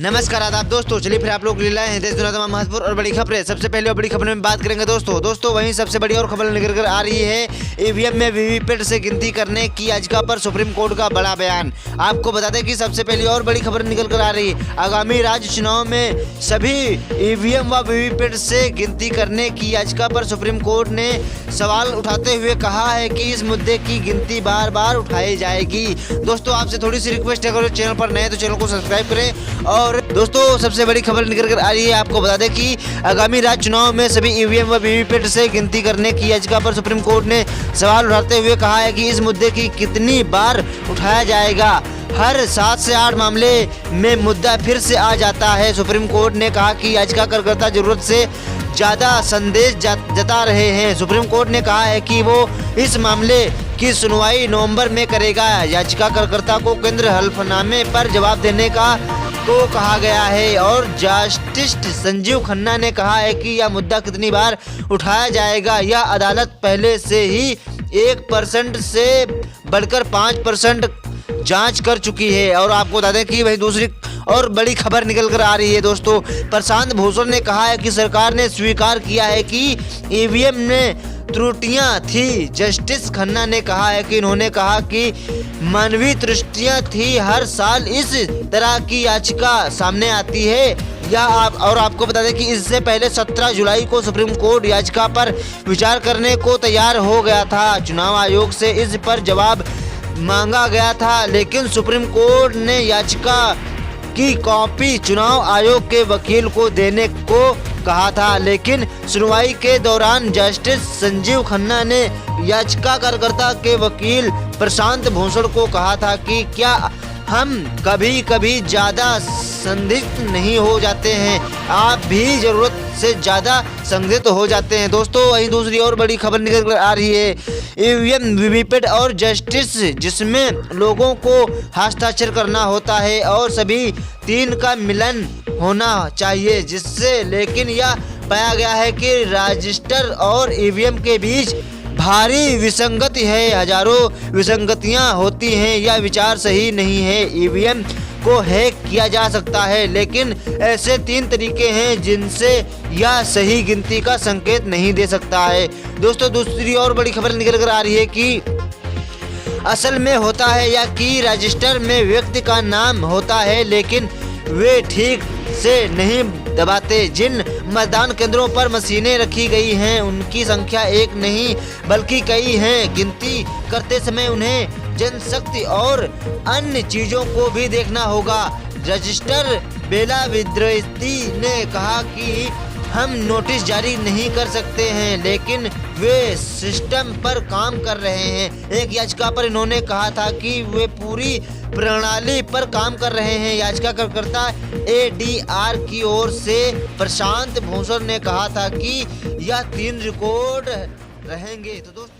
नमस्कार आदाब दोस्तों, चलिए फिर आप लोग ले लाए हैं देश दुनिया तमाम महत्वपूर्ण और बड़ी खबरें। सबसे पहले और बड़ी खबर में बात करेंगे दोस्तों वहीं सबसे बड़ी और खबर निकल कर आ रही है ईवीएम में वीवीपैट से गिनती करने की याचिका पर सुप्रीम कोर्ट का बड़ा बयान। आपको बता दें कि सबसे पहली और बड़ी खबर निकल कर आ रही है आगामी राज्य चुनाव में सभी ईवीएम व वीवीपैट से गिनती करने की याचिका पर सुप्रीम कोर्ट ने सवाल उठाते हुए कहा है कि इस मुद्दे की गिनती बार बार उठाई जाएगी। दोस्तों आपसे थोड़ी सी रिक्वेस्ट है, अगर चैनल पर नए तो चैनल को सब्सक्राइब करें। और दोस्तों सबसे बड़ी खबर निकल कर आ रही है, आपको बता दें कि आगामी राज्य चुनाव में सभी ईवीएम व वीवीपैट से गिनती करने की याचिका पर सुप्रीम कोर्ट ने सवाल उठाते हुए कहा है कि इस मुद्दे की कितनी बार उठाया जाएगा। हर 7 से 8 मामले में मुद्दा फिर से आ जाता है। सुप्रीम कोर्ट ने कहा कि याचिकाकर्ता जरूरत से ज़्यादा संदेश जता रहे हैं। सुप्रीम कोर्ट ने कहा है कि वो इस मामले की सुनवाई नवंबर में करेगा। याचिकाकर्ता को केंद्र हल्फनामे पर जवाब देने को कहा गया है और जस्टिस संजीव खन्ना ने कहा है कि यह मुद्दा कितनी बार उठाया जाएगा। यह अदालत पहले से ही 1% से बढ़कर 5% जांच कर चुकी है। और आपको बता दें कि वही दूसरी और बड़ी खबर निकल कर आ रही है दोस्तों, प्रशांत भूषण ने कहा है कि सरकार ने स्वीकार किया है कि ईवीएम में त्रुटियां थी। जस्टिस खन्ना ने कहा है कि इन्होंने कहा कि मानवीय त्रुटियां थी। हर साल इस तरह की याचिका सामने आती है। और आपको बता दें कि इससे पहले 17 जुलाई को सुप्रीम कोर्ट याचिका पर विचार करने को तैयार हो गया था। चुनाव आयोग से इस पर जवाब मांगा गया था, लेकिन सुप्रीम कोर्ट ने याचिका की कॉपी चुनाव आयोग के वकील को देने को कहा था। लेकिन सुनवाई के दौरान जस्टिस संजीव खन्ना ने याचिकाकर्ता के वकील प्रशांत भूषण को कहा था कि क्या हम कभी कभी ज़्यादा संदिग्ध नहीं हो जाते हैं, आप भी ज़रूरत से ज़्यादा संदिग्ध हो जाते हैं। दोस्तों वहीं दूसरी और बड़ी खबर निकल कर आ रही है ईवीएम वीवीपैट और जस्टिस, जिसमें लोगों को हस्ताक्षर करना होता है और सभी 3 का मिलन होना चाहिए, जिससे लेकिन यह पाया गया है कि रजिस्टर और ईवीएम के बीच भारी विसंगति है। हजारों विसंगतियां होती हैं। यह विचार सही नहीं है। ईवीएम को हैक किया जा सकता है, लेकिन ऐसे 3 तरीके हैं जिनसे यह सही गिनती का संकेत नहीं दे सकता है। दोस्तों दूसरी और बड़ी खबर निकल कर आ रही है कि असल में होता है या कि रजिस्टर में व्यक्ति का नाम होता है, लेकिन वे ठीक से नहीं दबाते। जिन मतदान केंद्रों पर मशीनें रखी गई हैं उनकी संख्या 1 नहीं बल्कि कई हैं। गिनती करते समय उन्हें जनशक्ति और अन्य चीजों को भी देखना होगा। रजिस्टर बेला विद्रोही ने कहा कि हम नोटिस जारी नहीं कर सकते हैं, लेकिन वे सिस्टम पर काम कर रहे हैं। एक याचिका पर इन्होंने कहा था कि वे पूरी प्रणाली पर काम कर रहे हैं। याचिकाकर्ता एडीआर की ओर से प्रशांत भूषण ने कहा था कि यह 3 रिकॉर्ड रहेंगे। तो दोस्तों